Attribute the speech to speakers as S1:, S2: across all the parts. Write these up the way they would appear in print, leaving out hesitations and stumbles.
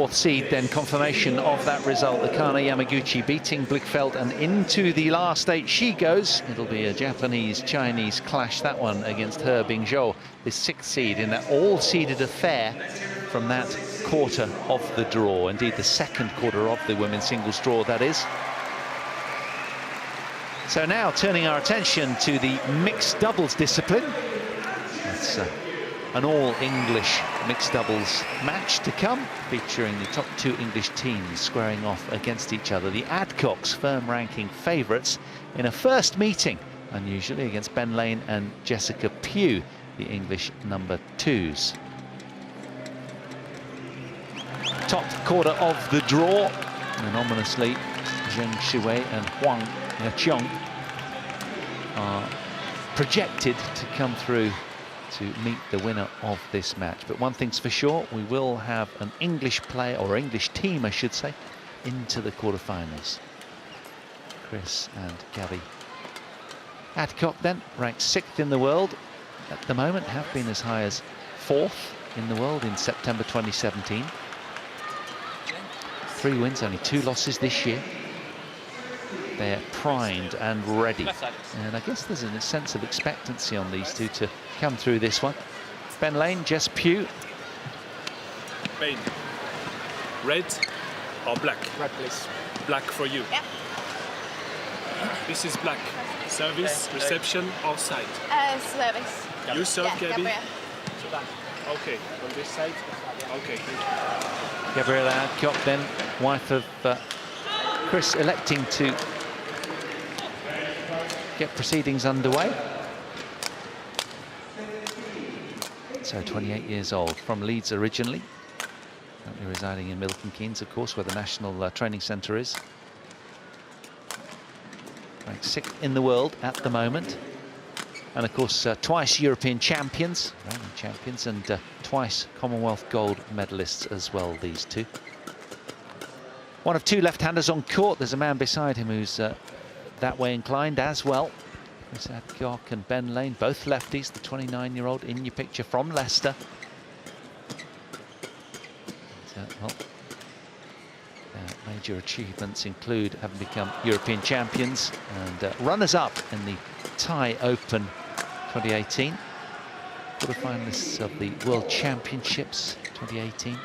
S1: Fourth seed, then confirmation of that result. Akane Yamaguchi beating Blichfeld, and into the last 8 she goes. It'll be a Japanese-Chinese clash, that one, against He Bingzhou, the 6th seed in that all-seeded affair from that quarter of the draw. Indeed, the 2nd quarter of the women's singles draw, that is. So now turning our attention to the mixed doubles discipline. That's an all-English mixed doubles match to come, featuring the top 2 English teams squaring off against each other. The Adcocks, firm-ranking favourites in a first meeting, unusually, against Ben Lane and Jessica PUGH, the English number 2s. Top quarter of the draw, and ominously, Zheng Shuwei and Huang Yaqiong are projected to come through to meet the winner of this match. But one thing's for sure, we will have an English player, or English team I should say, into the quarterfinals. Chris and Gabby Adcock then, ranked 6th in the world at the moment, have been as high as 4th in the world in September 2017. 3 wins, only 2 losses this year. They're primed and ready, and I guess there's a sense of expectancy on these two to come through this one. Ben Lane, Jess PUGH.
S2: Ben, red or black?
S3: Red, please.
S2: Black for you.
S4: Yeah.
S2: This is black. Service, reception, or side?
S4: Service.
S2: You serve,
S4: Yeah,
S2: Gabby?
S4: Gabrielle.
S2: Okay, on this side? Okay, thank you.
S1: Gabriella Adcock then, wife of Chris, electing to get proceedings underway. So 28 years old, from Leeds originally, currently residing in Milton Keynes, of course, where the National Training Centre is. Ranked 6th in the world at the moment, and of course twice European champions, reigning champions, and twice Commonwealth gold medalists as well, these two. One of 2 left-handers on court. There's a man beside him who's that way inclined as well. Chris Adcock and Ben Lane, both lefties. The 29-year-old in your picture from Leicester. Well, their major achievements include having become European champions and runners-up in the Thai Open 2018. Quarter-finalists of the World Championships 2018.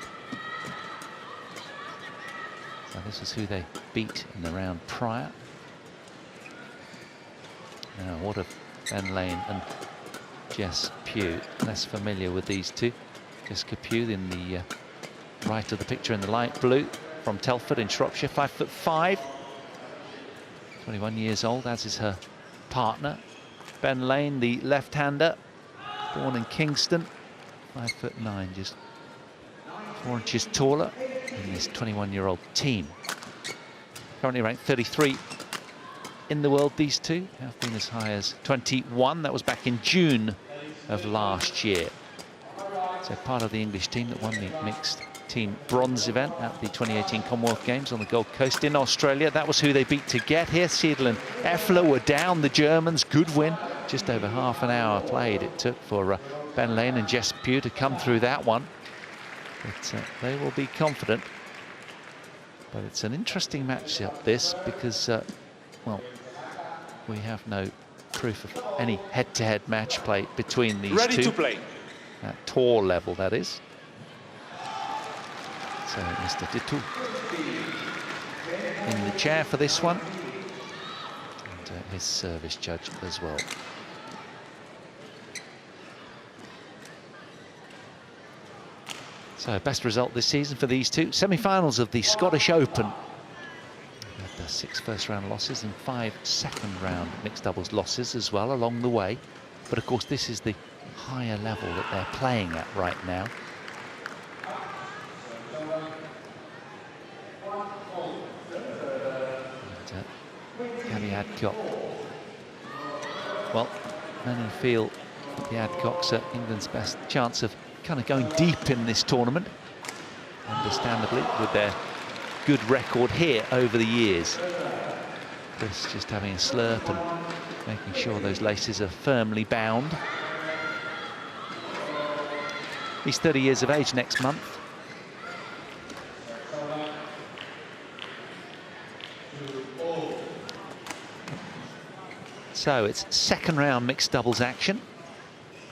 S1: So this is who they beat in the round prior. Now, what of Ben Lane and Jess PUGH? Less familiar with these two. Jessica PUGH in the right of the picture in the light blue, from Telford in Shropshire, 5'5", 21 years old, as is her partner. Ben Lane, the left-hander, born in Kingston, 5'9", just 4 inches taller in this 21-year-old team. Currently ranked 33 in the world, these two have been as high as 21. That was back in June of last year. So part of the English team that won the mixed team bronze event at the 2018 Commonwealth Games on the Gold Coast in Australia. That was who they beat to get here. Seidel and Effler were down the Germans. Good win. Just over half an hour played it took for Ben Lane and Jess PUGH to come through that one. But they will be confident. But it's an interesting matchup, this, because, well, we have no proof of any head-to-head match play between these two.
S2: Ready to play.
S1: At tour level, that is. So Mr. Ditu in the chair for this one. And his service judge as well. So best result this season for these two. Semi-finals of the Scottish Open. Had 6 first-round losses and 5 second-round mixed doubles losses as well along the way. But of course, this is the higher level that they're playing at right now. And Gabby Adcock. Well, many feel that the Adcocks are England's best chance of kind of going deep in this tournament, understandably, with their good record here over the years. Chris just having a slurp and making sure those laces are firmly bound. He's 30 years of age next month. So it's second round mixed doubles action.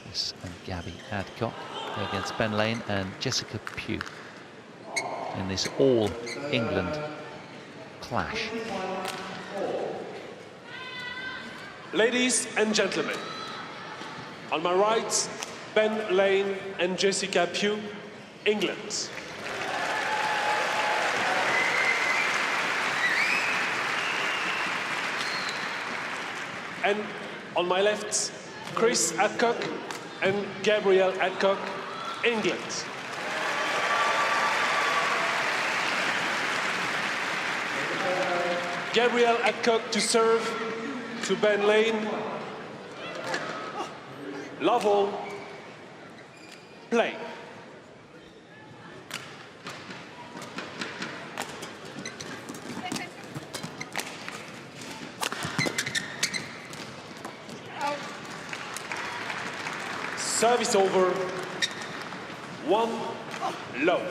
S1: Chris and Gabby Adcock against Ben Lane and Jessica Pugh in this all-England clash.
S3: Ladies and gentlemen, on my right, Ben Lane and Jessica Pugh, England. And on my left, Chris Adcock and Gabrielle Adcock, England. Gabrielle Adcock to serve to Ben Lane. Love all. Play. Service over. 1 low.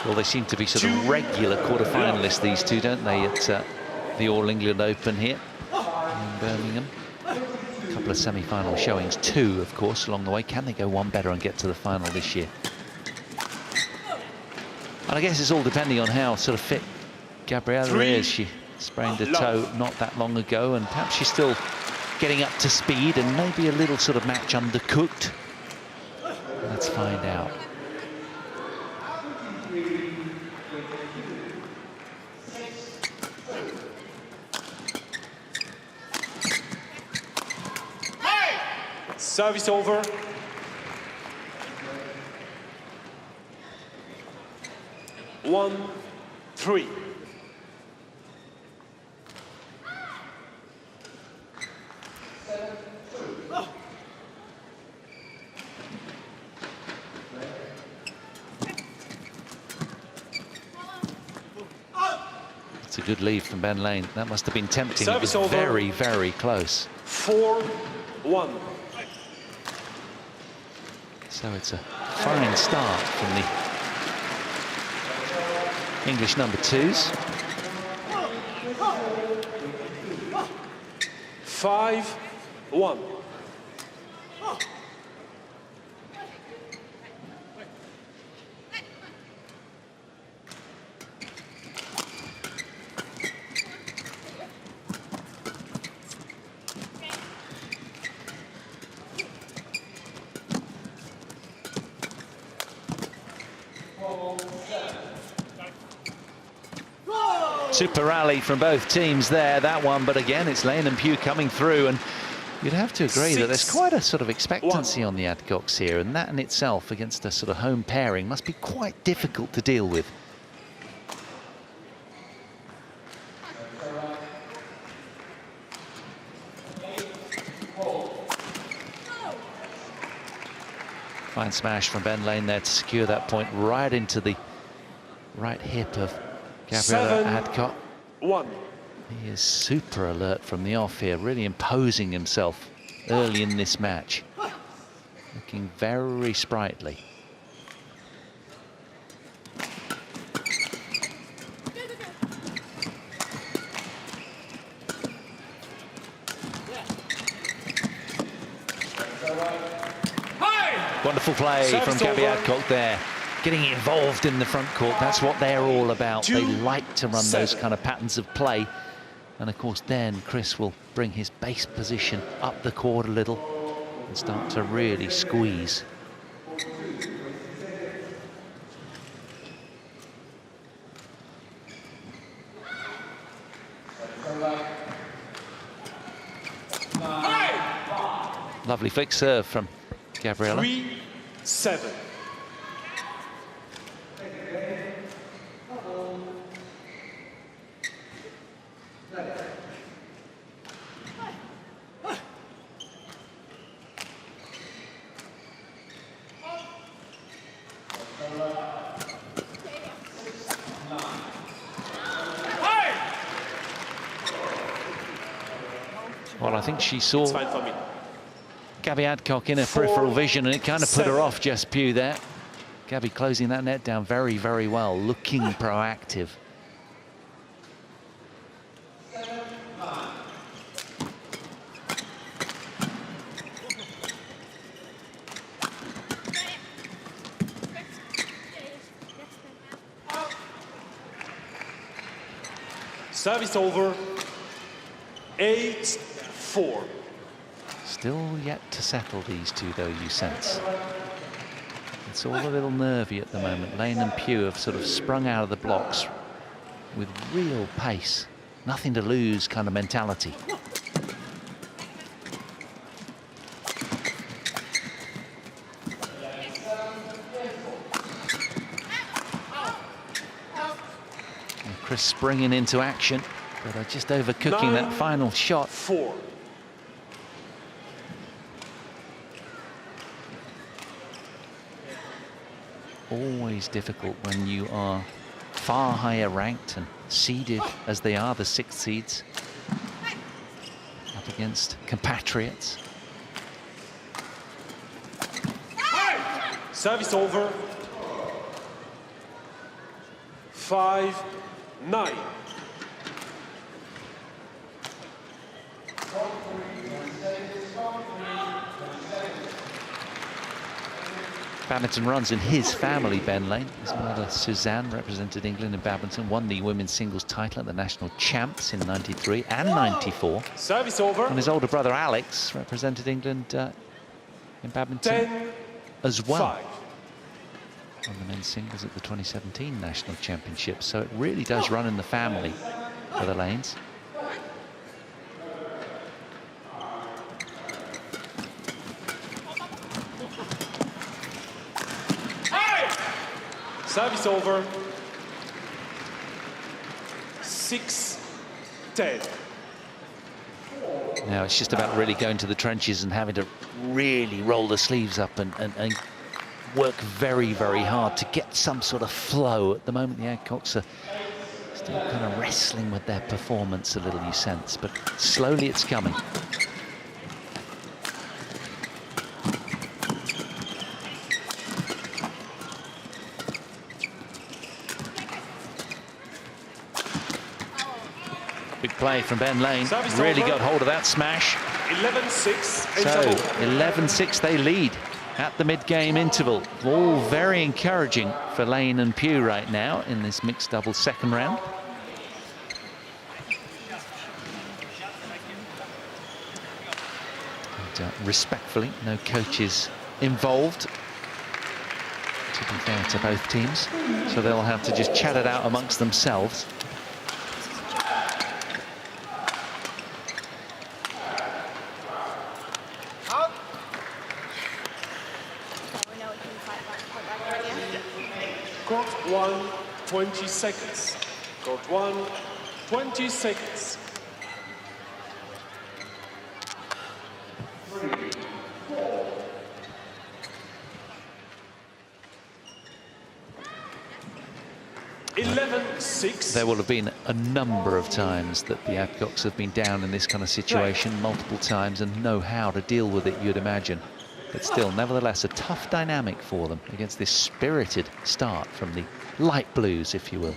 S1: Well, they seem to be sort of regular quarter-finalists, these two, don't they, at the All England Open here in Birmingham. A couple of semi-final showings, 2, of course, along the way. Can they go one better and get to the final this year? And I guess it's all depending on how sort of fit Gabriella is. She sprained her toe not that long ago, and perhaps she's still getting up to speed and maybe a little sort of match undercooked. Let's find out.
S3: Service over. One, 3.
S1: It's a good lead from Ben Lane. That must have been tempting.
S3: Service
S1: it was
S3: over.
S1: very, very close.
S3: 4-1.
S1: So it's a fine start from the English number 2s.
S3: 5-1.
S1: Super rally from both teams there, that one, but again, it's Lane and Pugh coming through, and you'd have to agree that there's quite a sort of expectancy on the Adcocks here, and that in itself, against a sort of home pairing, must be quite difficult to deal with. Fine smash from Ben Lane there to secure that point right into the right hip of Gabriella Adcock.
S3: 1.
S1: He is super alert from the off here, really imposing himself early in this match. Looking very sprightly. Wonderful play from Gabby Adcock there. Getting involved in the front court, that's what they're all about. They like to run those kind of patterns of play. And of course then Chris will bring his base position up the court a little and start to really squeeze. Lovely flick serve from Gabriella.
S3: 3-7.
S1: Well, I think she
S3: It's
S1: saw
S3: fine for me.
S1: Gabby Adcock in her peripheral vision, and it kind of put her off Jess Pugh there. Gabby closing that net down very, very well, looking proactive.
S3: Service over. 8-4.
S1: Still yet to settle these two, though, you sense. It's all a little nervy at the moment. Lane and Pugh have sort of sprung out of the blocks with real pace. Nothing to lose kind of mentality. And Chris springing into action, but are just overcooking that final shot.
S3: 4.
S1: Always difficult when you are far higher ranked and seeded as they are, the 6th seeds, up against compatriots.
S3: Service over. 5-9.
S1: Badminton runs in his family, Ben Lane. His mother, Suzanne, represented England in badminton, won the women's singles title at the national champs in '93 and '94.
S3: Service over.
S1: And his older brother, Alex, represented England in badminton
S3: 10-5.
S1: as well. On the men's singles at the 2017 national championships. So it really does run in the family for the Lanes.
S3: Service over. 6-10.
S1: Now it's just about really going to the trenches and having to really roll the sleeves up and work very, very hard to get some sort of flow. At the moment, the Adcocks are still kind of wrestling with their performance a little, you sense, but slowly it's coming. Big play from Ben Lane.
S3: Service
S1: Really
S3: over.
S1: got hold of that smash.
S3: 11-6.
S1: So 11-6 they lead at the mid-game interval. All very encouraging for Lane and Pugh right now in this mixed doubles second round. And, respectfully, no coaches involved, to be fair to both teams, so they'll have to just chat it out amongst themselves.
S3: Court 1, 20 seconds. Court 1, 20 seconds. 11-6.
S1: There will have been a number of times that the Adcocks have been down in this kind of situation, multiple times, and know how to deal with it, you'd imagine. But still, nevertheless, a tough dynamic for them against this spirited start from the light blues, if you will.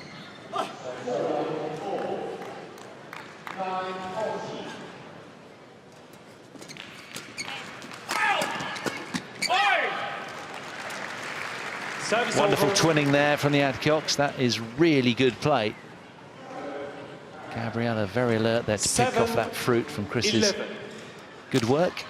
S3: Service
S1: Wonderful
S3: over.
S1: twinning there from the Adcocks. That is really good play. Gabriella very alert there to pick off that fruit from Chris's
S3: 11.
S1: good work.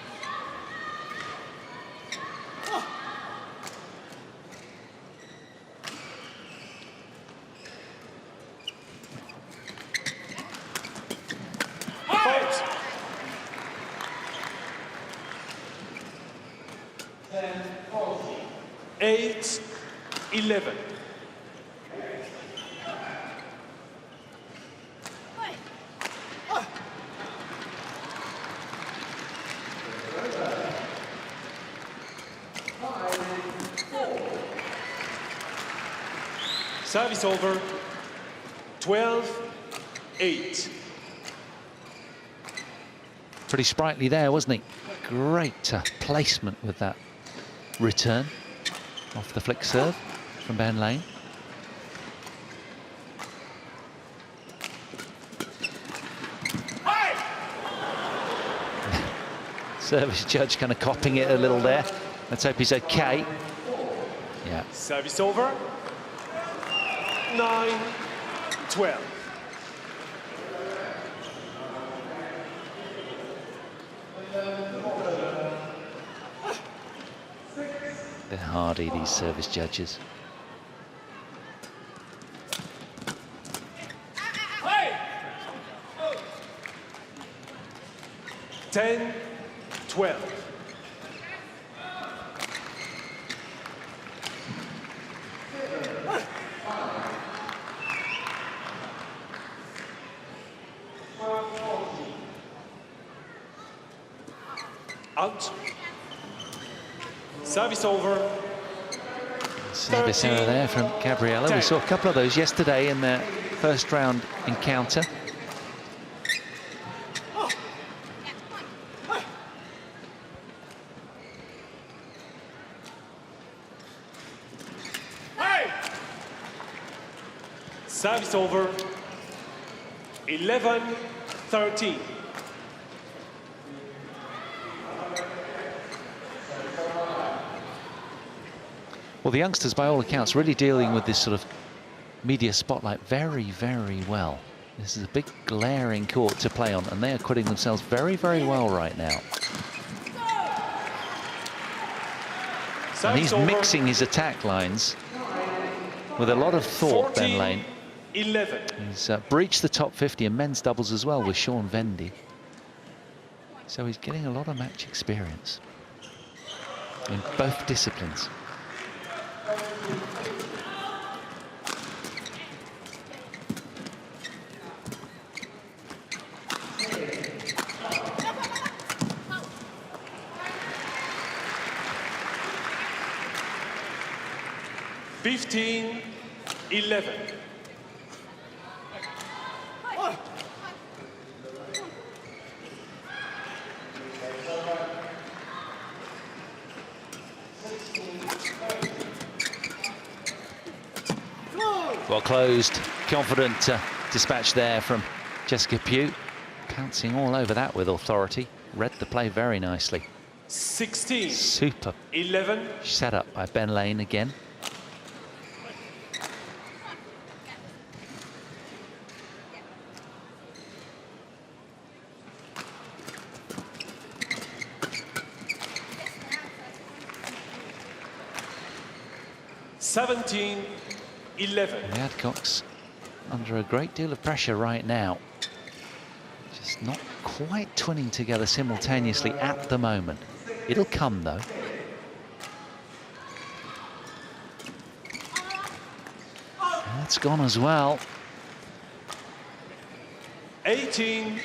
S3: Fight. 8-11. Service over. 12-8.
S1: Pretty sprightly there, wasn't he? Great placement with that return off the flick serve from Ben Lane. Service judge kind of copying it a little there. Let's hope he's okay. Yeah.
S3: Service over. 9-12.
S1: They're hardy, these service judges.
S3: Hey! 10-12. Out. Service over.
S1: Service error there from Gabriella. We saw a couple of those yesterday in their first round encounter.
S3: Service over. 11-13.
S1: Well, the youngsters, by all accounts, really dealing with this sort of media spotlight very, very well. This is a big glaring court to play on, and they are acquitting themselves very, very well right now. And he's mixing his attack lines with a lot of thought, Ben Lane.
S3: 11.
S1: He's breached the top 50 in men's doubles as well with Sean Vendy. So he's getting a lot of match experience in both disciplines.
S3: $15-11.
S1: Well closed, confident dispatch there from Jessica PUGH, pouncing all over that with authority. Read the play very nicely.
S3: 16.
S1: Super
S3: 11.
S1: set up by Ben Lane again.
S3: $17-11.
S1: The Adcocks under a great deal of pressure right now. Just not quite twinning together simultaneously at the moment. It'll come though. That's gone as well.
S3: 18-11.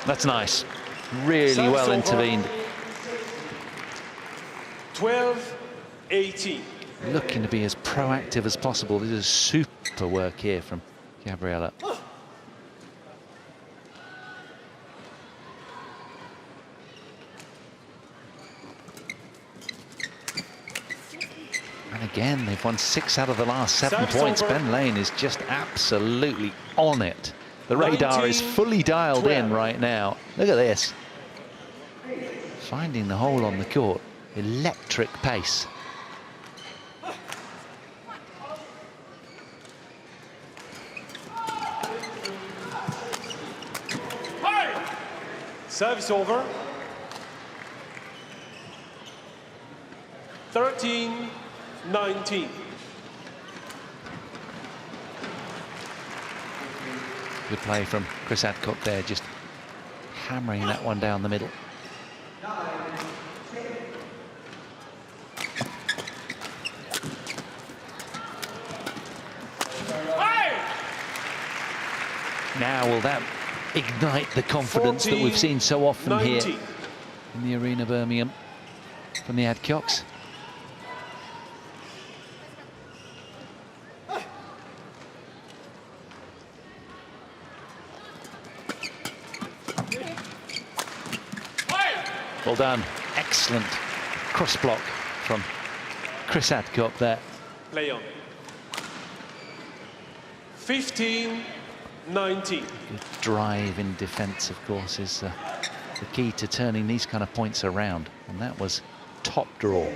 S1: That's nice. Really well intervened.
S3: 12-18.
S1: Looking to be as proactive as possible. This is super work here from Gabriella. And again, they've won 6 out of the last 7 points. Ben Lane is just absolutely on it. The radar is fully dialed in right now. Look at this. Finding the hole on the court. Electric pace.
S3: Service over. 13-19.
S1: Good play from Chris Adcock there, just hammering that one down the middle. Now will that ignite the confidence that we've seen so often here in the Arena Birmingham from the Adcocks. Well done. Excellent cross block from Chris Adcock there.
S3: Play on. 15-19.
S1: Good drive in defence, of course, is the key to turning these kind of points around. And that was top draw.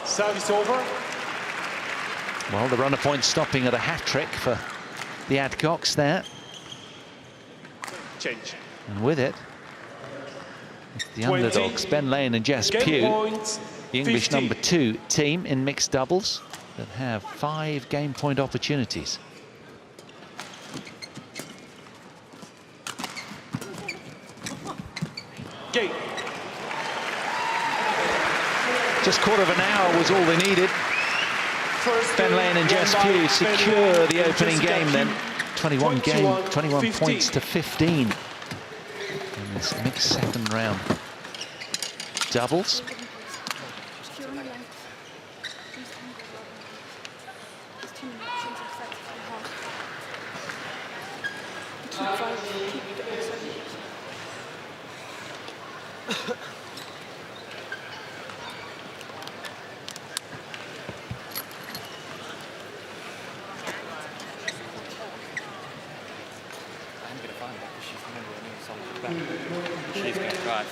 S3: Service over.
S1: Well, the runner point stopping at a hat-trick for the Adcocks there.
S3: Change.
S1: And with it, it's the underdogs, Ben Lane and Jess Pugh, the English
S3: 50.
S1: #2 team in mixed doubles that have 5 game point opportunities.
S3: Game.
S1: Just quarter of an hour was all they needed. Ben Lane and Jess Pugh secure the opening game then. 21 points to 15 in this mixed second round doubles.
S4: She's going to drive.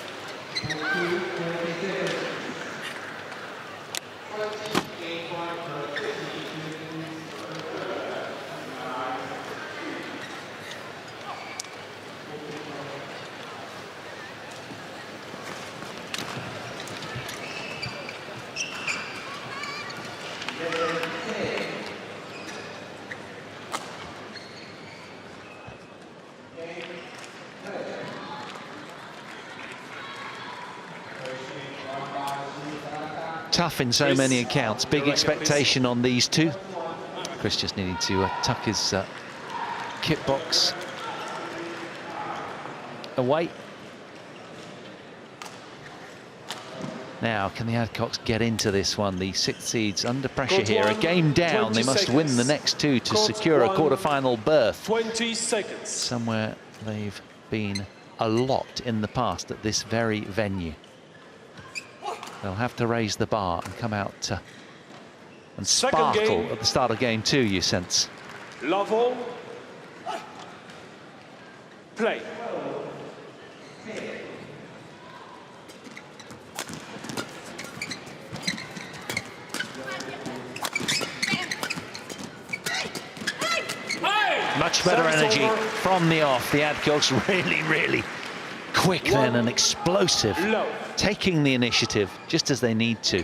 S1: Tough in so many accounts. Big expectation on these two. Chris just needing to tuck his kit box away. Now, can the Adcocks get into this one? The 6th seeds under pressure here. A game down. They must win the next 2 to secure a quarter-final berth.
S3: 20 seconds.
S1: Somewhere they've been a lot in the past at this very venue. They'll have to raise the bar and come out and sparkle at the start of game 2, you sense.
S3: Love all. Play.
S1: Much better
S3: Service
S1: energy
S3: over.
S1: from the off. The Adcocks really quick then and explosive.
S3: Low.
S1: Taking the initiative just as they need to.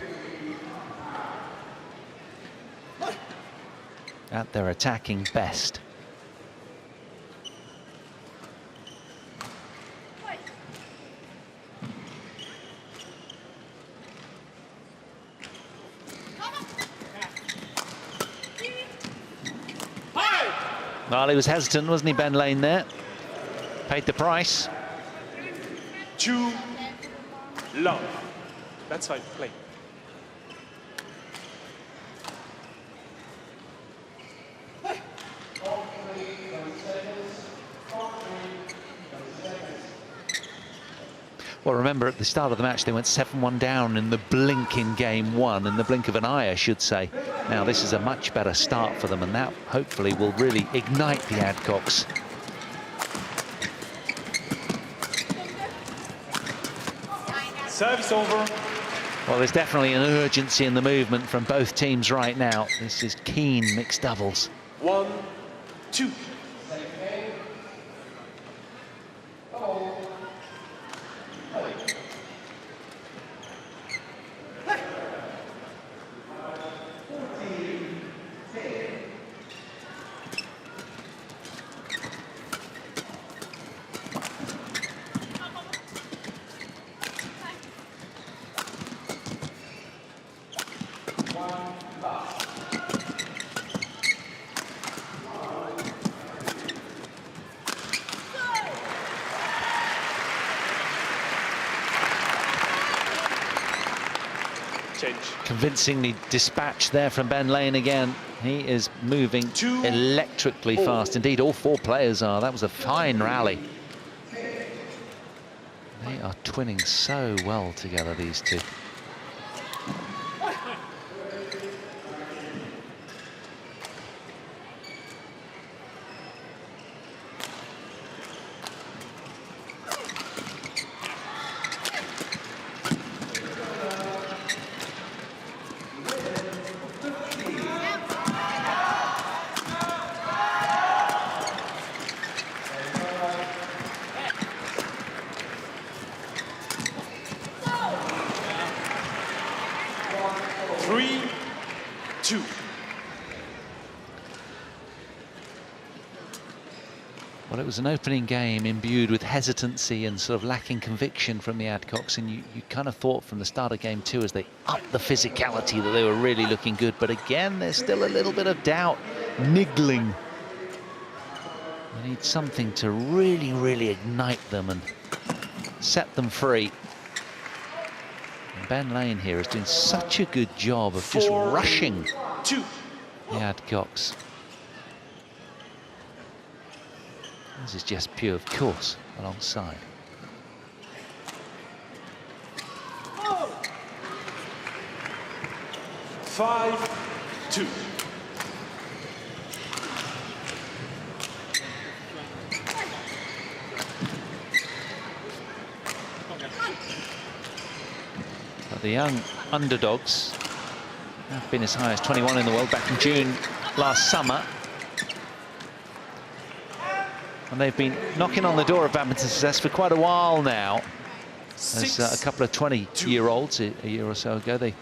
S1: At their attacking best. Well, he was hesitant, wasn't he, Ben Lane there? Paid the price.
S3: 2 love. That's fine. Play.
S1: Well, remember, at the start of the match, they went 7-1 down in the blink in game 1, in the blink of an eye, I should say. Now, this is a much better start for them, and that hopefully will really ignite the Adcocks.
S3: Service over.
S1: Well, there's definitely an urgency in the movement from both teams right now. This is keen mixed doubles.
S3: 1, 2. exchange.
S1: Convincingly dispatched there from Ben Lane again. He is moving electrically fast. Indeed, all four players are. That was a fine rally. They are twinning so well together, these two. Well, it was an opening game imbued with hesitancy and sort of lacking conviction from the Adcocks, and you kind of thought from the start of game two, as they upped the physicality, that they were really looking good. But again, there's still a little bit of doubt niggling. They need something to really, really ignite them and set them free. And Ben Lane here is doing such a good job of just rushing the Adcocks. This is Jess Pugh, of course, alongside.
S3: Oh. 5-2.
S1: But the young underdogs have been as high as 21 in the world back in June last summer. And they've been knocking on the door of badminton success for quite a while now. As a couple of 20-year-olds a year or so ago, they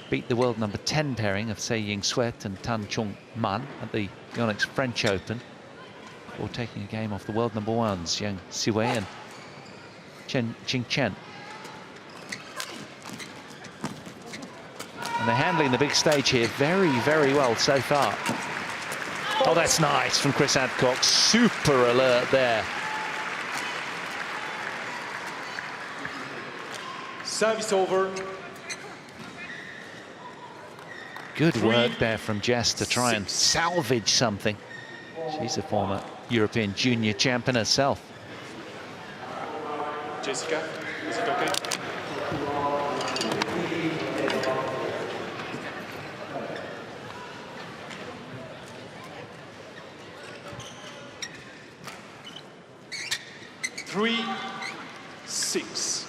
S1: beat the world number 10 pairing of Se Ying Sweat and Tan Chung Man at the Yonex French Open, before taking a game off the world number ones, Yang Siwei and Chen Qingchen. And they're handling the big stage here very, very well so far. Oh, that's nice from Chris Adcock. Super alert there.
S3: Service over.
S1: Good work there from Jess to try and salvage something. She's a former European junior champion herself.
S3: Jessica, is it okay? Three, 6.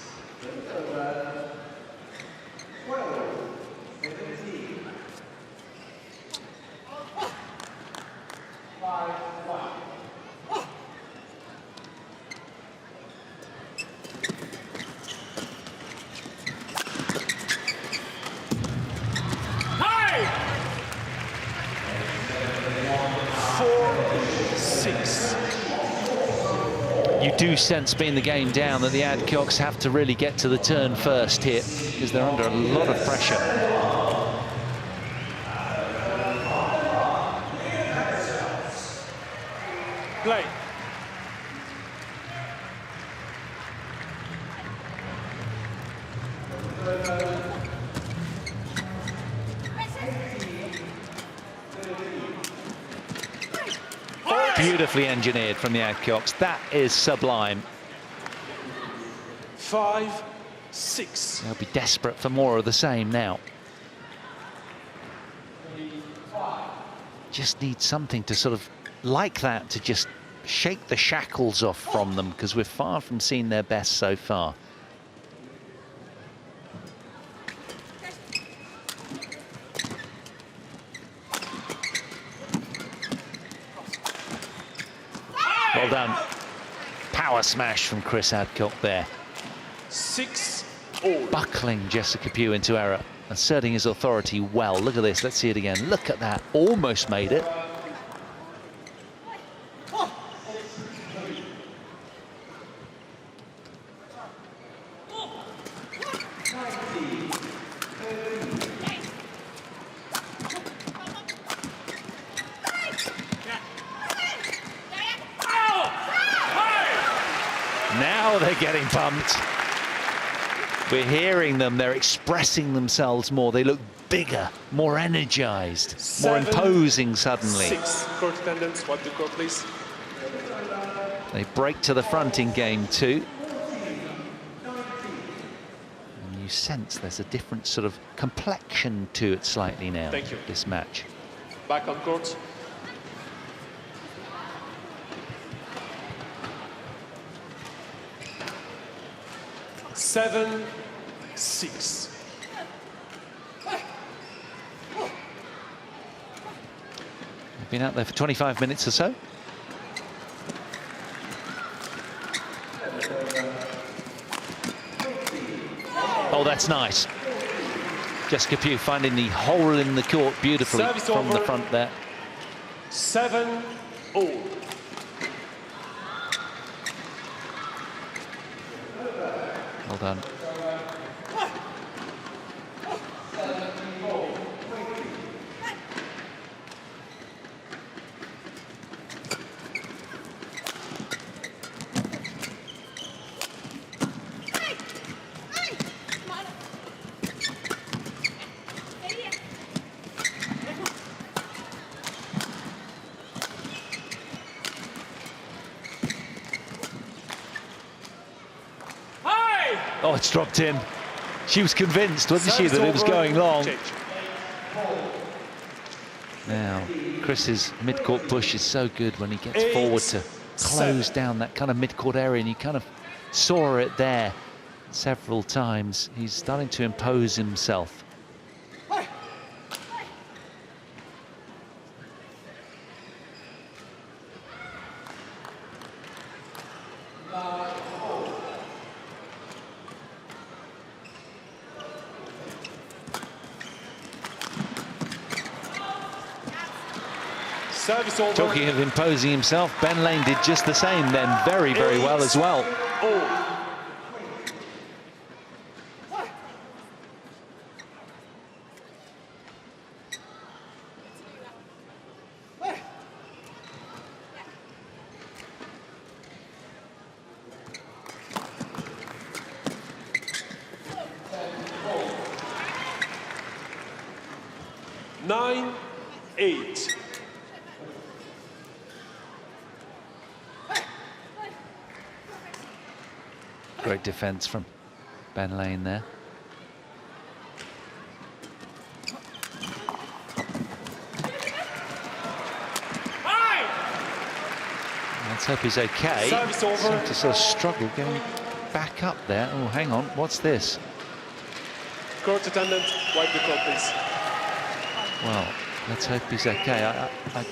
S1: You do sense, being the game down, that the Adcocks have to really get to the turn first here, because they're under a lot of pressure.
S3: Play.
S1: Beautifully engineered from the Adcocks. That is sublime.
S3: 5, 6.
S1: They'll be desperate for more of the same now. Just need something to sort of, like that, to just shake the shackles off from them, because we're far from seeing their best so far. Well done. Power smash from Chris Adcock there.
S3: 6-all.
S1: Buckling Jessica Pugh into error, asserting his authority well. Look at this, let's see it again. Look at that, almost made it. Now they're getting pumped. We're hearing them, they're expressing themselves more. They look bigger, more energized, more imposing suddenly.
S3: 6. Court attendants, wipe the court, please.
S1: They break to the front in game 2. And you sense there's a different sort of complexion to it slightly now,
S3: Thank you.
S1: this match.
S3: Back on court. Seven, 6.
S1: They've been out there for 25 minutes or so. Oh, that's nice. Jessica Pugh finding the hole in the court beautifully
S3: Service
S1: from the
S3: over.
S1: front there.
S3: 7 all.
S1: Well done. Oh, it's dropped in. She was convinced, wasn't she, that it was going long.
S3: Change.
S1: Now, Chris's mid-court push is so good when he gets forward to close down that kind of mid-court area, and you kind of saw it there several times. He's starting to impose himself.
S3: Service over.
S1: Talking of imposing himself, Ben Lane did just the same then, very, very well as well.
S3: All. Nine, 8.
S1: Great defence from Ben Lane there. Let's hope he's okay.
S3: Service over.
S1: Seemed to sort of struggle getting back up there. Oh, hang on, what's this?
S3: Court attendant, wipe the court, please.
S1: Well, let's hope he's okay. I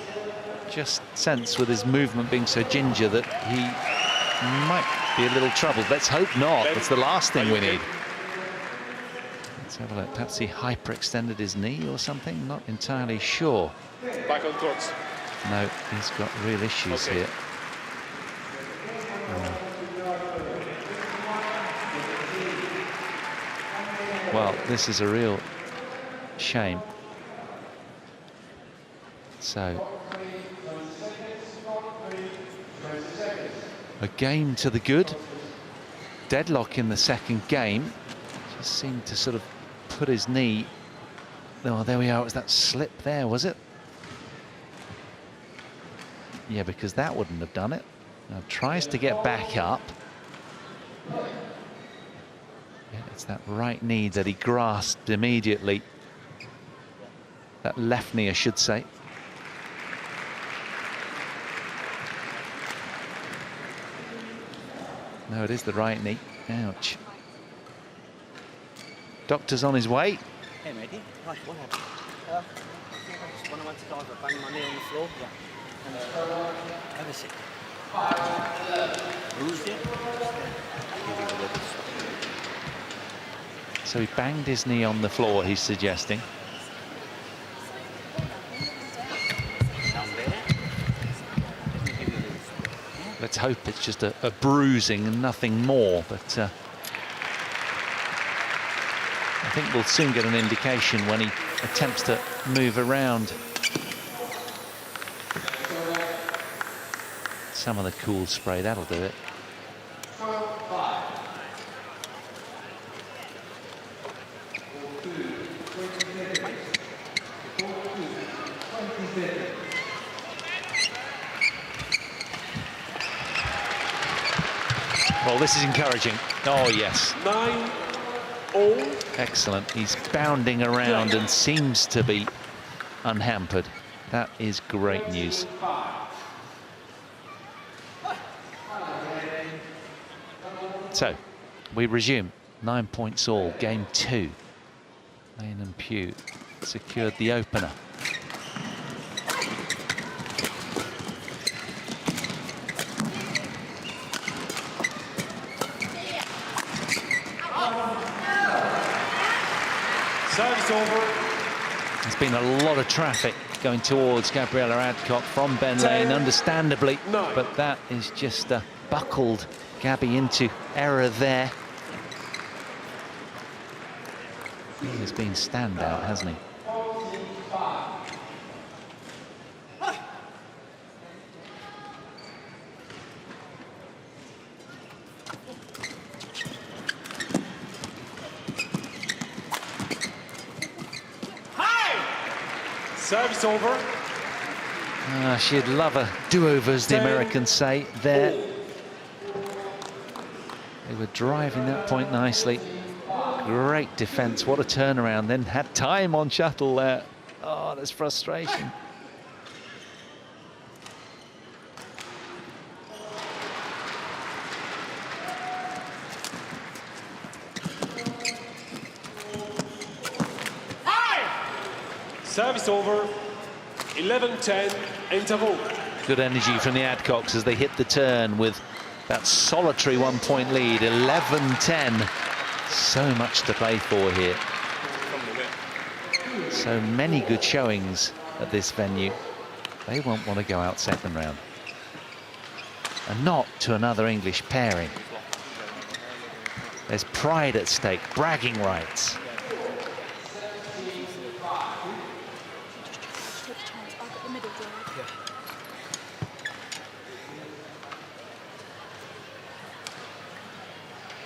S1: just sense with his movement being so ginger that he might be a little troubled. Let's hope not. That's the last thing we need. Let's have a look. Perhaps he hyperextended his knee or something. Not entirely sure.
S3: Back on court.
S1: No, he's got real issues here. Well, this is a real shame. So, a game to the good. Deadlock in the second game. Just seemed to sort of put his knee. Oh, there we are. It was that slip there, was it? Yeah, because that wouldn't have done it. Now tries to get back up. Yeah, it's that right knee that he grasped immediately. That left knee, I should say. No, it is the right knee. Ouch. Doctor's on his way.
S5: Hey, matey. Right, what happened? Just when I went to dive, I banged my knee on the floor. Yeah. And have a sit. Bruised it.
S1: So he banged his knee on the floor, he's suggesting.
S5: Down there.
S1: Let's hope it's just a bruising and nothing more, but I think we'll soon get an indication when he attempts to move around. Some of the cool spray, that'll do it. Well, this is encouraging. Oh, yes.
S3: 9-all.
S1: Excellent. He's bounding around and seems to be unhampered. That is great news. So, we resume. 9 points all. Game 2. Lane and PUGH secured the opener.
S3: Service over.
S1: There's been a lot of traffic going towards Gabriela Adcock from Ben Lane, understandably, but that is just buckled Gabby into error there. He has been standout, hasn't he?
S3: Service over.
S1: She'd love a do-over, as the Americans say, there. They were driving that point nicely. Great defence, what a turnaround, then had time on shuttle there. Oh, there's frustration.
S3: Service over. 11-10, interval.
S1: Good energy from the Adcocks as they hit the turn with that solitary 1 point lead. 11-10. So much to play for here. So many good showings at this venue. They won't want to go out second round. And not to another English pairing. There's pride at stake, bragging rights.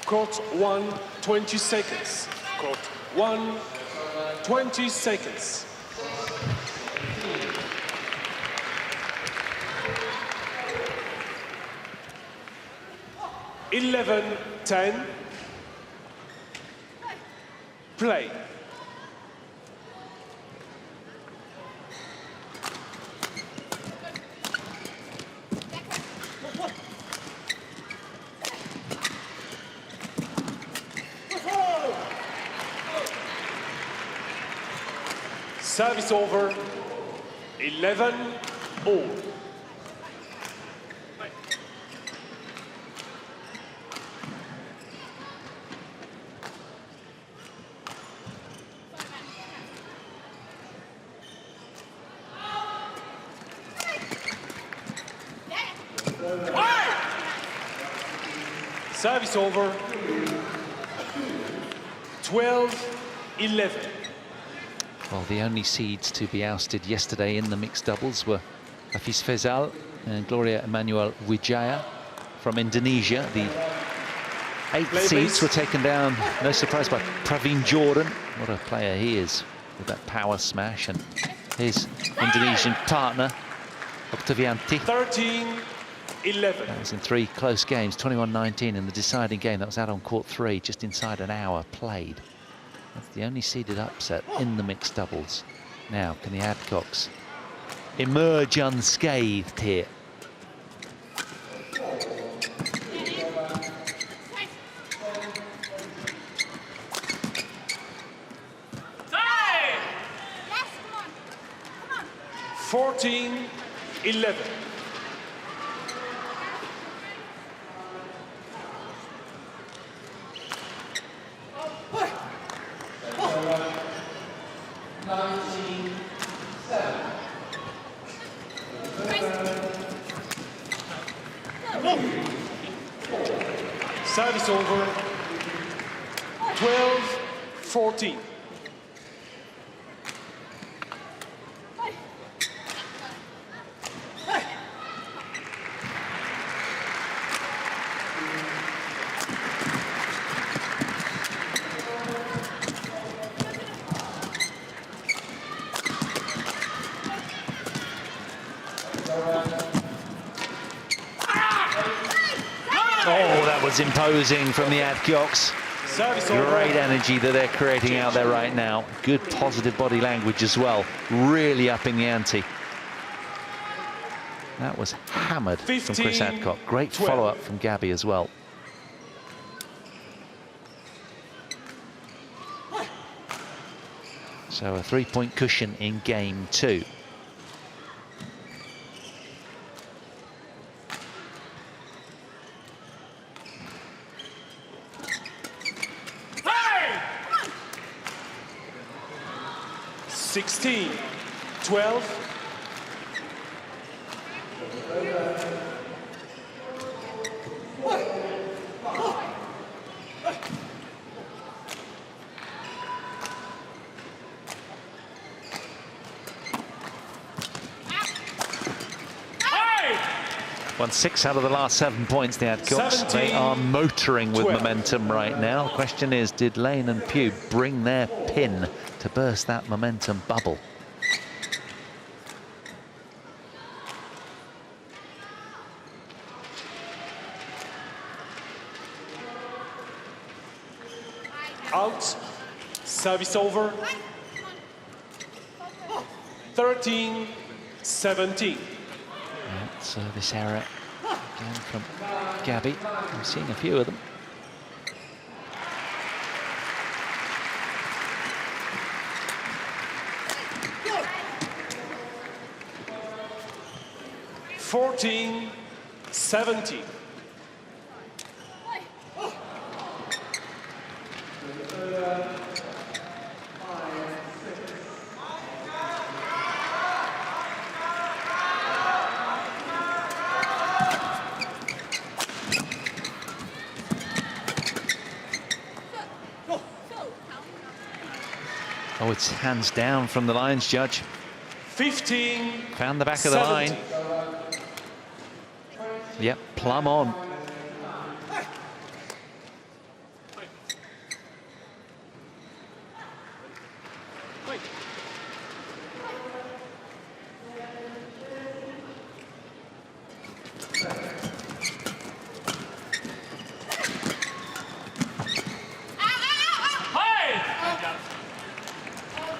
S3: Court 1, 20 seconds. Court 1, 20 seconds. Eleven, 10. Play. Service over. 11-all. Service over. 12-11.
S1: Well, the only seeds to be ousted yesterday in the mixed doubles were Hafiz Faisal and Gloria Emmanuel Wijaya from Indonesia. The 8th seeds were taken down, no surprise, by Praveen Jordan. What a player he is with that power smash. And his Indonesian partner, Octavianti.
S3: 13-11.
S1: That was in 3 close games, 21-19 in the deciding game. That was out on court 3, just inside an hour played. That's the only seeded upset in the mixed doubles. Now, can the Adcocks emerge unscathed here?
S6: Yes, come on.
S3: 14-11. Service over. 12-14.
S1: Oh, Oh, that was imposing from the ADCOCKs.
S3: Service
S1: Great
S3: over.
S1: energy that they're creating out there right now. Good positive body language as well. Really upping the ante. That was hammered from Chris
S3: 15,
S1: Adcock. Great
S3: 12.
S1: follow-up from Gabby as well. So a 3-point cushion in game 2.
S2: Hey!
S3: 16, 12.
S1: Won 6 out of the last 7 points, the ADCOCKs. They are motoring with
S3: 12.
S1: momentum right now. The question is, did Lane and PUGH bring their pin to burst that momentum bubble?
S3: Out. Service over. 13, 17.
S1: Service error again from Gabby. I'm seeing a few of them.
S3: Fourteen, 17.
S1: Oh, it's hands down from the lines judge.
S3: 15.
S1: Found the back of the
S3: 17.
S1: line. Yep, plumb on.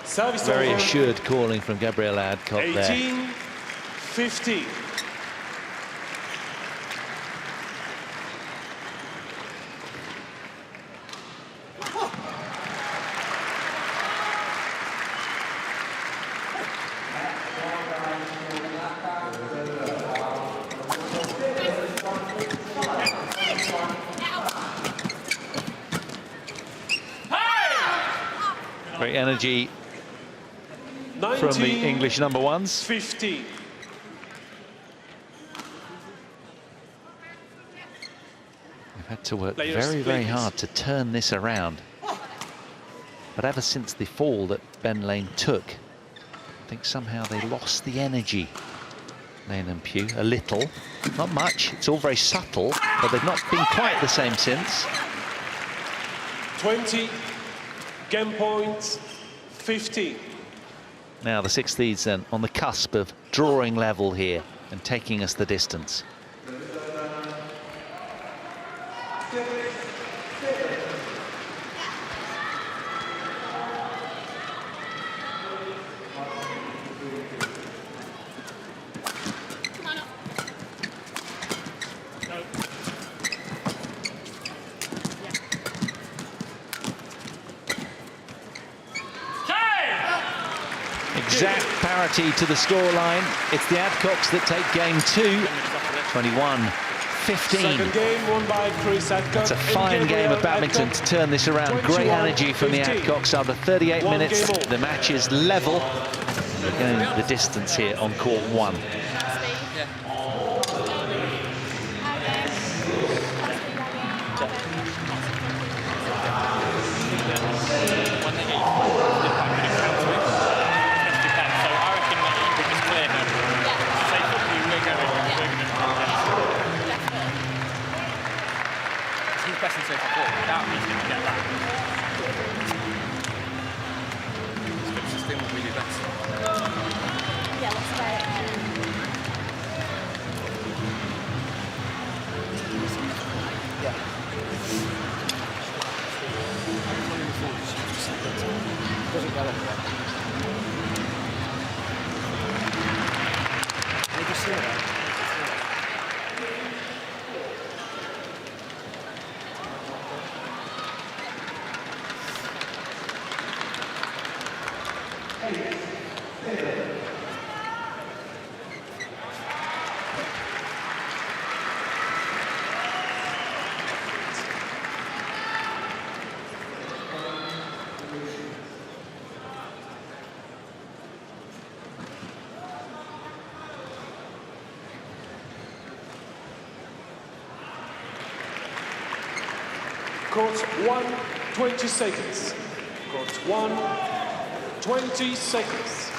S3: Service
S1: Very
S3: over.
S1: assured calling from Gabriel Adcock
S3: 18,
S1: there.
S3: 15.
S1: Great energy
S3: 19,
S1: from the English number ones.
S3: 15.
S1: They've had to work
S3: Players,
S1: very, very
S3: please.
S1: hard to turn this around. But ever since the fall that Ben Lane took, I think somehow they lost the energy. Lane and PUGH, a little, not much. It's all very subtle, but they've not been quite the same since.
S3: 20. Game point, 15.
S1: Now the 6 leads then on the cusp of drawing level here and taking us the distance. Exact parity to the scoreline. It's the Adcocks that take game 2, 21-15.
S3: Second game won by Chris Adcock.
S1: It's a fine game of badminton to turn this around. Great energy from the Adcocks. After 38 minutes, the match is level. We're going the distance here on court 1.
S4: Pressing so far forward without me to get that. This system will really better.
S6: Yeah, let's try it.
S5: Yeah. Doesn't go anywhere. They just see that.
S3: Court 1, 20 seconds. Court 1, 20 seconds.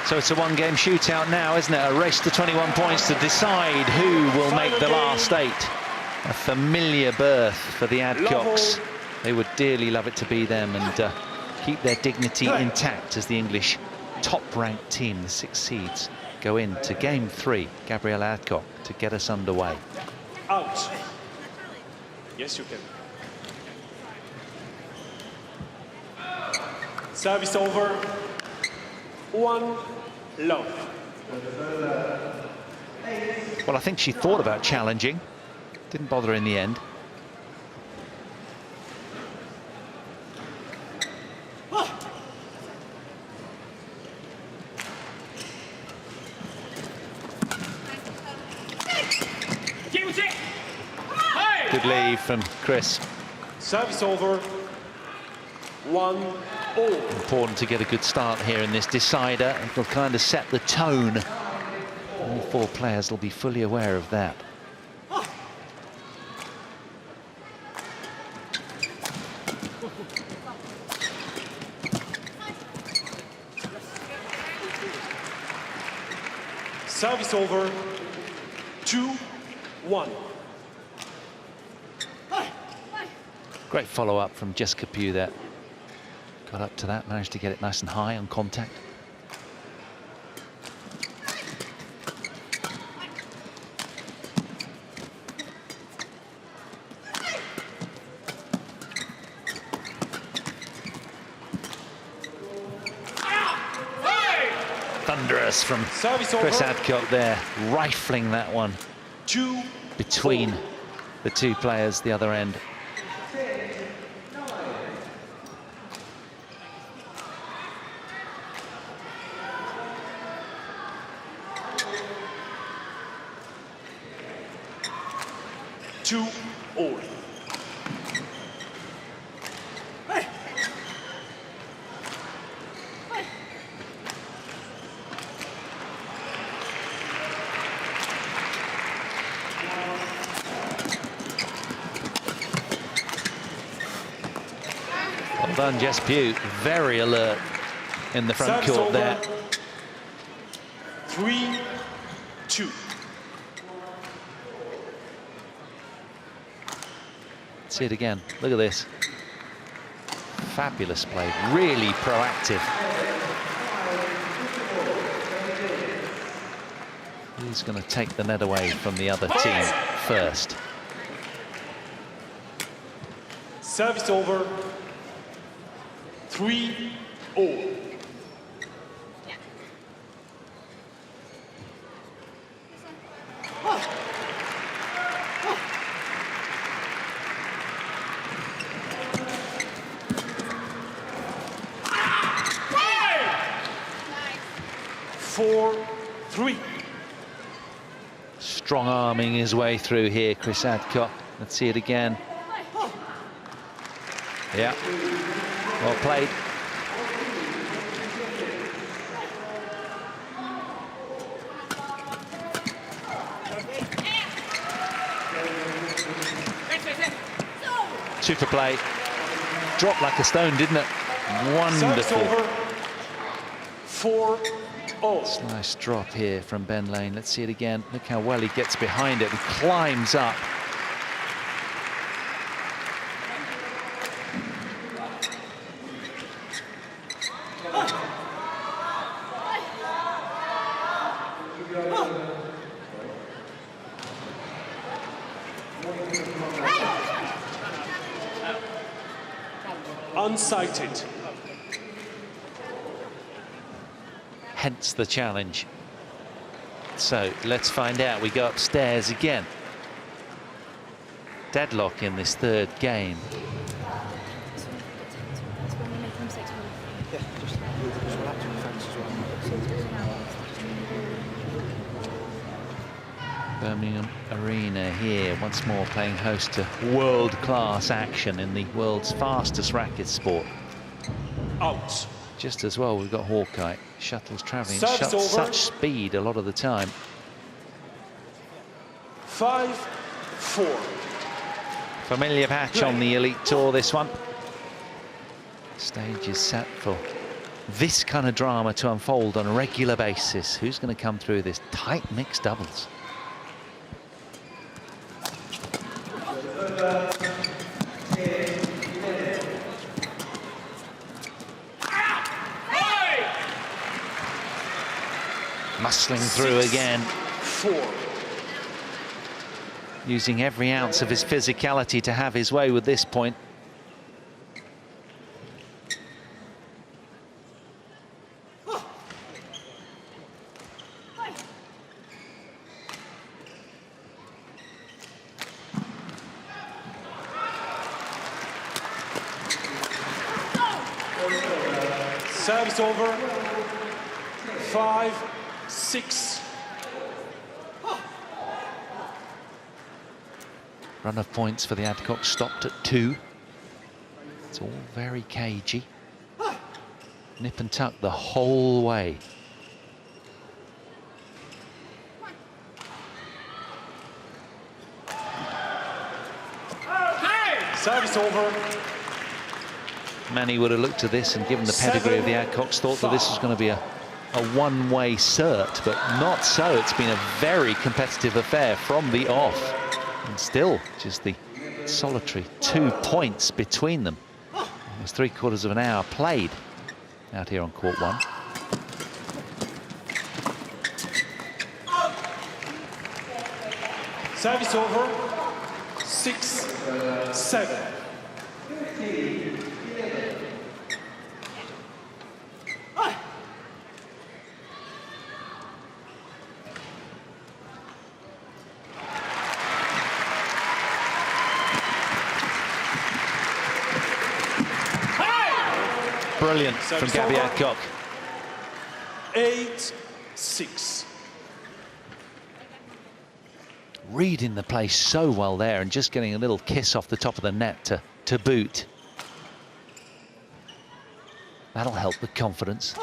S1: So it's a one-game shootout now, isn't it? A race to 21 points to decide who will make the last 8. A familiar berth for the Adcocks. They would dearly love it to be them and keep their dignity intact as the English top-ranked team, the 6 seeds, go into Game 3. Gabrielle Adcock to get us underway.
S3: Out. Yes, you can. Service over. 1 love.
S1: Well, I think she thought about challenging. Didn't bother in the end. Good leave from Chris.
S3: Service over. 1 all.
S1: Important to get a good start here in this decider. It'll kind of set the tone. All 4 players will be fully aware of that.
S3: Service over. 2-1.
S1: Great follow-up from Jessica PUGH there. Got up to that, managed to get it nice and high on contact. Thunderous from Chris Adcock there, rifling that one between the 2 players the other end.
S3: All.
S1: Well done, Jess PUGH. Very alert in the front
S3: Service
S1: court
S3: over.
S1: there.
S3: 3-2.
S1: See it again. Look at this. Fabulous play. Really proactive. He's going to take the net away from the other team first.
S3: Service over. 3-all.
S1: Strong arming his way through here, Chris Adcock. Let's see it again. Yeah, well played. Super play. Dropped like a stone, didn't it? Wonderful.
S3: 4-all.
S1: Nice drop here from Ben Lane. Let's see it again. Look how well he gets behind it and climbs up.
S3: Unsighted.
S1: Hence the challenge. So let's find out. We go upstairs again. Deadlock in this third game.
S5: Yeah, just relax on the fence as well.
S1: Birmingham Arena here, once more playing host to world-class action in the world's fastest racket sport.
S3: Out.
S1: Just as well, we've got Hawkeye. Shuttles travelling
S3: Serves over.
S1: such speed a lot of the time.
S3: 5-4.
S1: Familiar patch on the Elite Tour, this one. Stage is set for this kind of drama to unfold on a regular basis. Who's going to come through this tight mixed doubles? Muscling through again.
S3: 4.
S1: Using every ounce of his physicality to have his way with this point.
S3: Serves over. 5-6.
S1: Run of points for the ADCOCK stopped at 2. It's all very cagey. Nip and tuck the whole way.
S3: Service over.
S1: Many would have looked at this and given the pedigree of the ADCOCKs thought that this was going to be a one-way cert, but not so. It's been a very competitive affair from the off. And still, just the solitary 2 points between them. Almost 3/4 of an hour played out here on court 1.
S3: Service over. 6-7.
S1: Brilliant from Gabby Adcock.
S3: 8-6.
S1: Reading the place so well there and just getting a little kiss off the top of the net to boot. That'll help with confidence.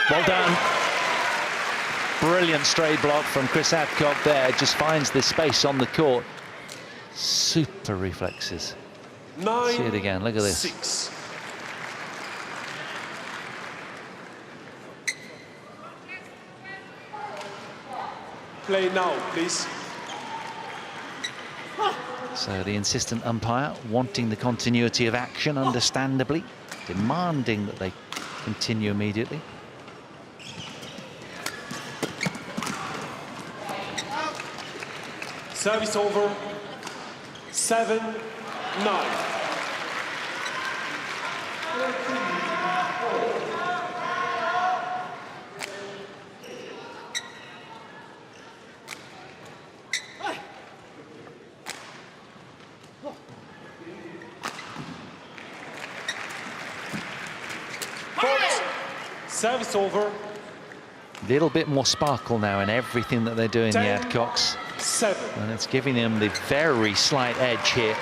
S1: Well done. Brilliant straight block from Chris Adcock there. Just finds this space on the court. Super reflexes.
S3: 9.
S1: See it again. Look at this.
S3: 6. Play now, please.
S1: So the insistent umpire wanting the continuity of action, understandably, demanding that they continue immediately.
S3: Service over. 7-9. Service over.
S1: Little bit more sparkle now in everything that they're doing, the
S3: 10,
S1: Adcocks.
S3: 7.
S1: And it's giving them the very slight edge here.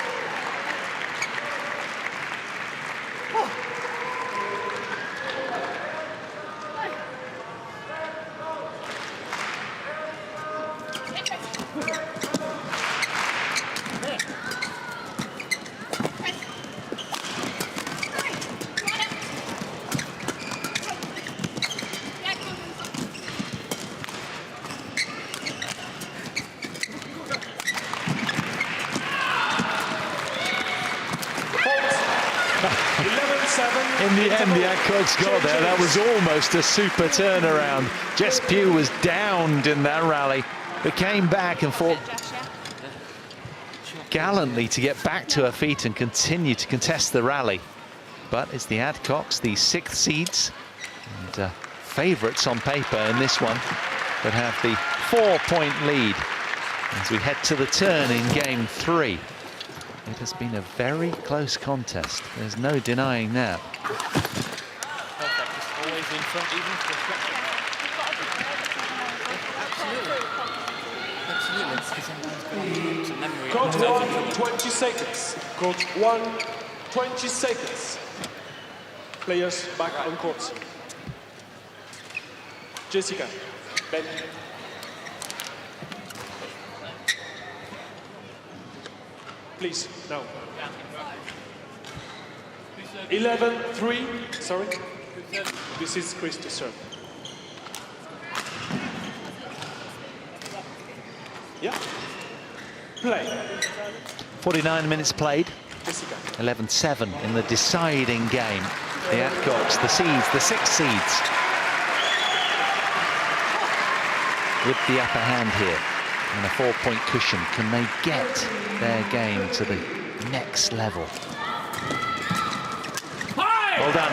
S1: In the end, the Adcocks got there. That was almost a super turnaround. Jess Pugh was downed in that rally, but came back and fought gallantly to get back to her feet and continue to contest the rally. But it's the Adcocks, the 6th seeds, and favourites on paper in this one, that have the 4-point lead as we head to the turn in game 3. It has been a very close contest. There's no denying that.
S4: Perfect. Just always in front, even for a stretch. Absolutely.
S3: Court 1, 20 seconds. Court 1, 20 seconds. Players back on court. Jessica, Ben. Please, now. 11-3, sorry. This is Chris to serve. Yeah. Play.
S1: 49 minutes played.
S3: Jessica.
S1: 11-7 in the deciding game. The Adcocks, the seeds, the 6 seeds, with the upper hand here. And a 4-point cushion. Can they get their game to the next level? Well done.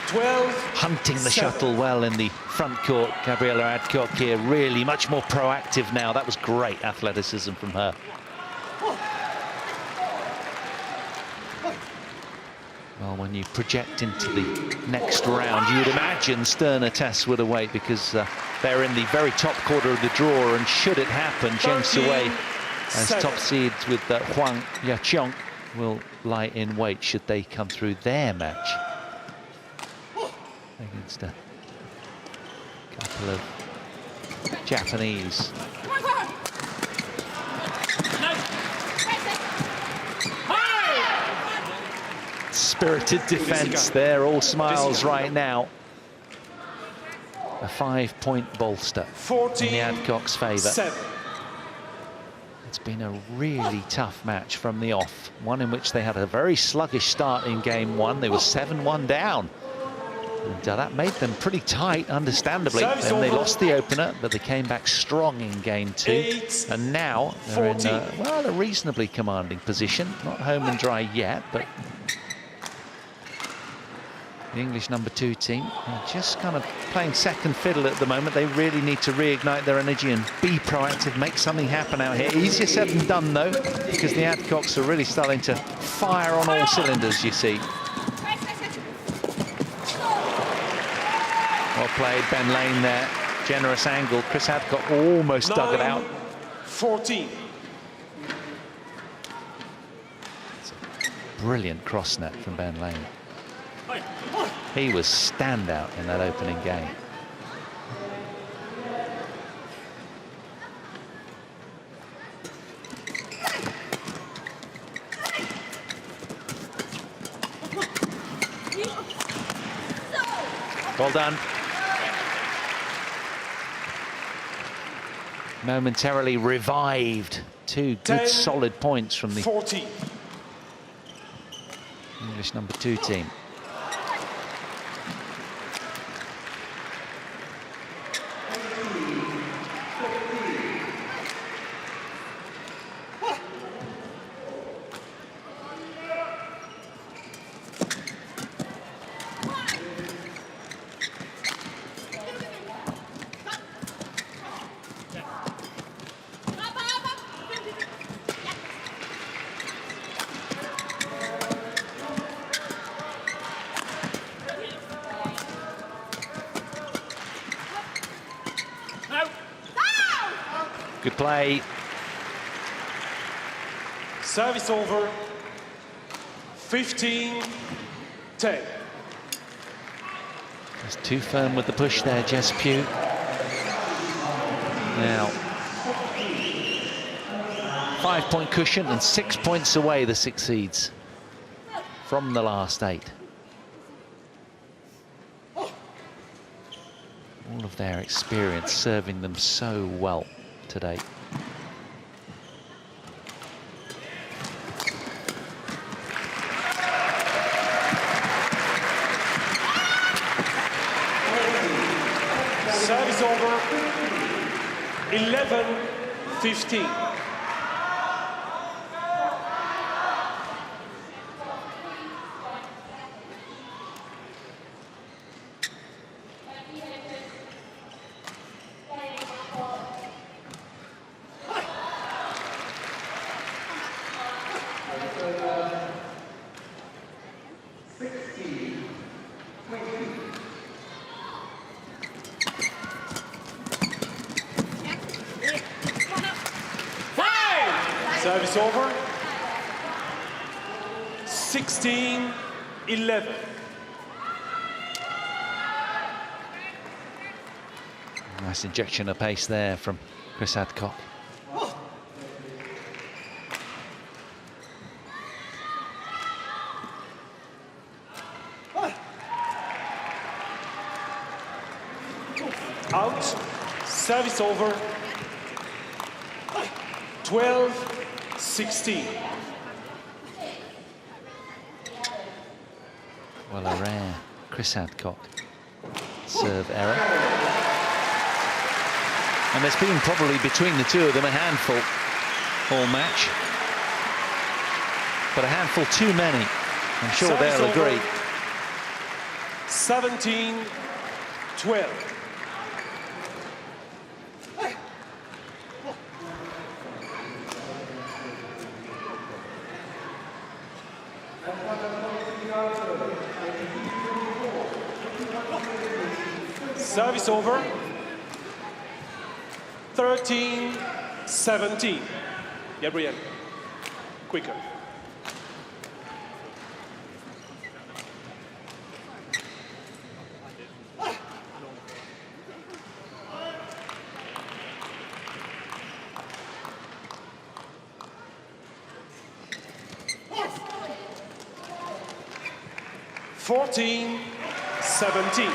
S3: 12.
S1: Hunting the shuttle well in the front court. Gabriella Adcock here, really much more proactive now. That was great athleticism from her. Well, when you project into the next round, you would imagine sterner tests would await, because they're in the very top quarter of the draw, and should it happen, Chen Suwei as top seeds with Huang Yaqiong will lie in wait should they come through their match against a couple of Japanese. Spirited defense there, all smiles right now. A 5-point bolster in the Adcock's favour. It's been a really tough match from the off. One in which they had a very sluggish start in game 1. They were 7-1 down. And that made them pretty tight, understandably. Then they lost the opener, but they came back strong in game 2. And now they're in well, a reasonably commanding position. Not home and dry yet, but the English #2 team are just kind of playing second fiddle at the moment. They really need to reignite their energy and be proactive, make something happen out here. Easier said than done, though, because the Adcocks are really starting to fire on all cylinders, you see. Well played, Ben Lane there. Generous angle. Chris Adcock almost dug it out.
S3: 14.
S1: It's a brilliant cross net from Ben Lane. He was standout in that opening game. Well done. Momentarily revived. 2 good solid points from the
S3: 14.
S1: English #2 team. Good play.
S3: Service over. 15-10.
S1: Just too firm with the push there, Jess Pugh. Now, 5-point cushion and 6 points away, the 6 seeds from the last 8. All of their experience serving them so well today.
S3: 11-15. Service over. 16-11.
S1: Nice injection of pace there from Chris Adcock.
S3: Out. Service over. 12-16.
S1: Well, a rare Chris Adcock serve error. And there's been probably between the two of them a handful all match. But a handful too many. I'm sure
S3: Service
S1: they'll
S3: over.
S1: agree.
S3: 17-12. Service over. 13-17. Gabriel, quicker. Yes. 14-17.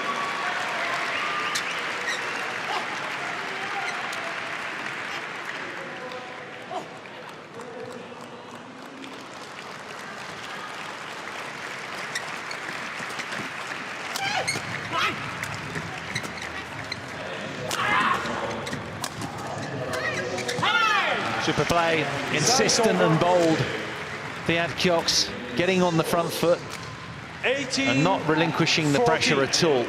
S1: Super play, insistent and bold. The Adcocks getting on the front foot and not relinquishing the pressure at all.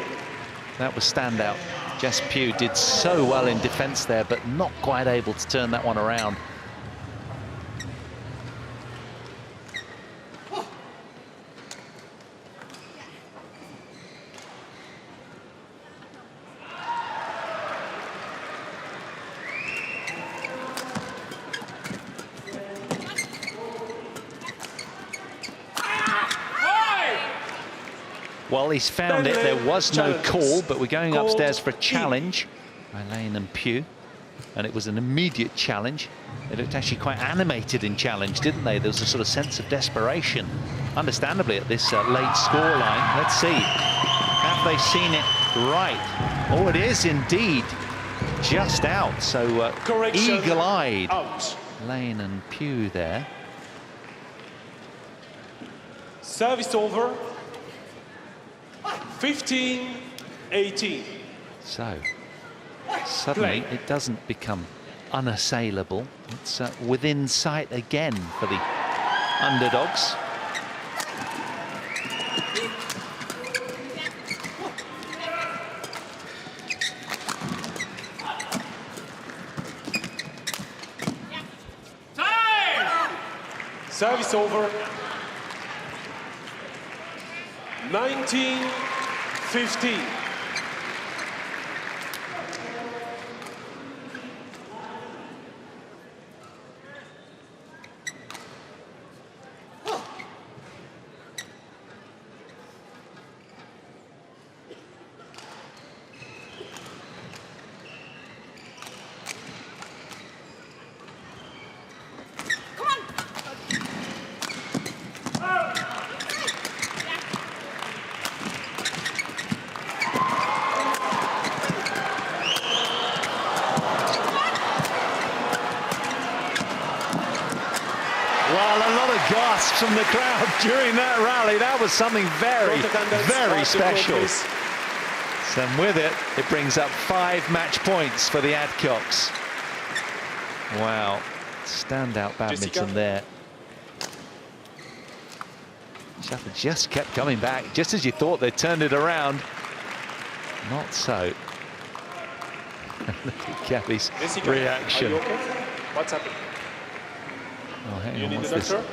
S1: That was standout. Jess Pugh did so well in defence there, but not quite able to turn that one around. Well, he's found it. There was no call, but we're going upstairs for a challenge by Lane and Pugh. And it was an immediate challenge. They looked actually quite animated in challenge, didn't they? There was a sort of sense of desperation, understandably, at this late scoreline. Let's see. Have they seen it right? Oh, it is indeed just out. So eagle-eyed Lane and Pugh there.
S3: Service over. 15-18.
S1: So suddenly it doesn't become unassailable. It's within sight again for the underdogs.
S3: Service over. 19-15.
S1: Gasps from the crowd during that rally. That was something very, very special. And with it, it brings up 5 match points for the Adcocks. Wow, standout badminton there. Shaffer just kept coming back, just as you thought they'd turned it around. Not so. Look at Gabby's reaction.
S3: Are you okay? What's happened?
S1: Oh, hang
S3: Do you
S1: on,
S3: need
S1: what's
S3: the
S1: this?
S3: doctor?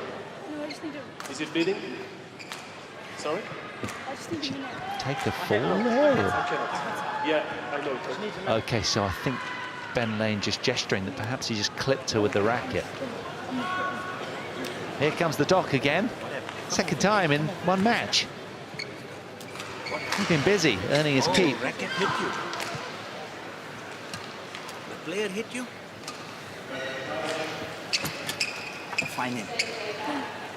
S6: No, I just need a...
S3: Is it bleeding? Sorry?
S6: I just need a minute.
S1: Take the fall there?
S3: I cannot. Yeah, I know it.
S1: Okay, so I think Ben Lane just gesturing that perhaps he just clipped her with the racket. Here comes the doc again. Second time in one match. He's been busy earning his keep.
S5: Racket hit you. The player hit you. Fine him.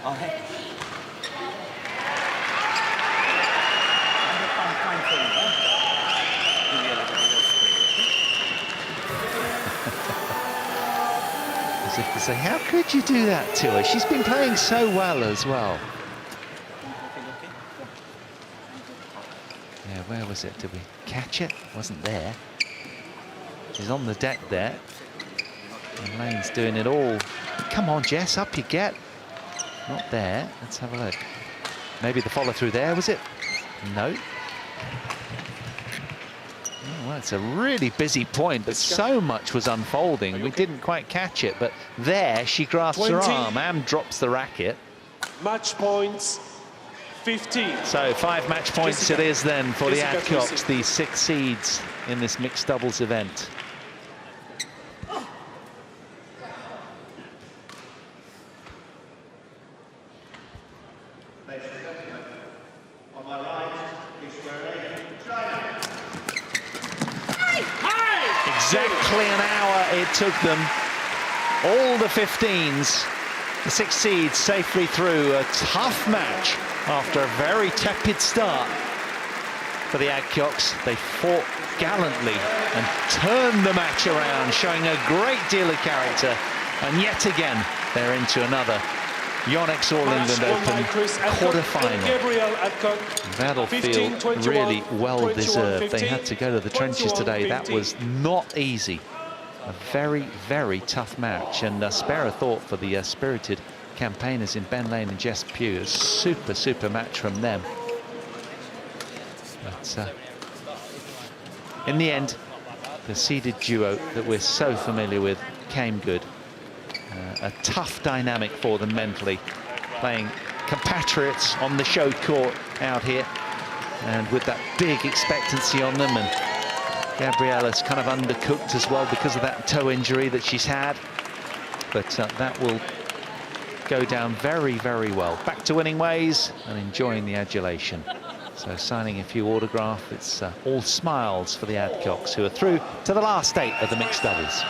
S5: Oh, hey. Fine for you, huh? Give me a little bit of spray, okay?
S1: As if to say, how could you do that to her? She's been playing so well as well. Yeah, where was it? Did we catch it? Wasn't there. She's on the deck there. And Lane's doing it all. Come on, Jess, up you get. Not there. Let's have a look. Maybe the follow through there, was it? No. Oh, well, it's a really busy point, but so much was unfolding. We didn't quite catch it, but there she grasps her
S3: 20.
S1: arm and drops the racket.
S3: Match points, 15.
S1: So 5 match points
S3: Jessica.
S1: it is then for the
S3: Jessica
S1: ADCOCK,
S3: Christie.
S1: the 6 seeds in this mixed doubles event. Exactly an hour it took them. All the 15s, the 6 seeds safely through a tough match after a very tepid start for the ADCOCKs. They fought gallantly and turned the match around, showing a great deal of character. And yet again, they're into another Yonex All England Open quarter-final. Battlefield really well deserved. They had to go to the trenches today. That was not easy. A very, very tough match, and a spare a thought for the spirited campaigners in Ben Lane and Jess PUGH. A super, super match from them. But in the end, the seeded duo that we're so familiar with came good. A tough dynamic for them mentally, playing compatriots on the show court out here, and with that big expectancy on them. And Gabriella's kind of undercooked as well because of that toe injury that she's had, but that will go down very, very well. Back to winning ways and enjoying the adulation. So signing a few autographs. It's all smiles for the ADCOCKs, who are through to the last 8 of the mixed doubles.